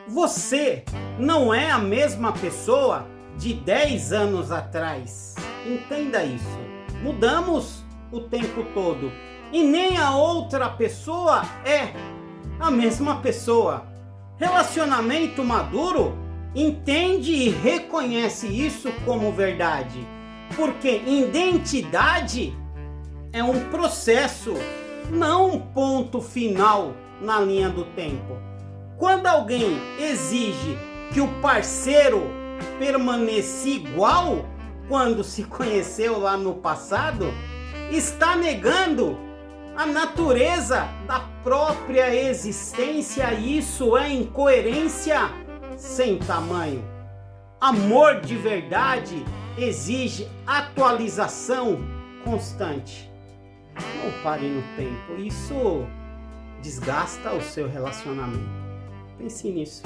Você não é a mesma pessoa de 10 anos atrás. Entenda isso. Mudamos o tempo todo. E nem a outra pessoa é a mesma pessoa. Relacionamento maduro entende e reconhece isso como verdade. Porque identidade é um processo, não um ponto final na linha do tempo. Quando alguém exige que o parceiro permaneça igual quando se conheceu lá no passado, está negando a natureza da própria existência, e isso é incoerência sem tamanho. Amor de verdade exige atualização constante. Não pare no tempo, isso desgasta o seu relacionamento. Pense nisso.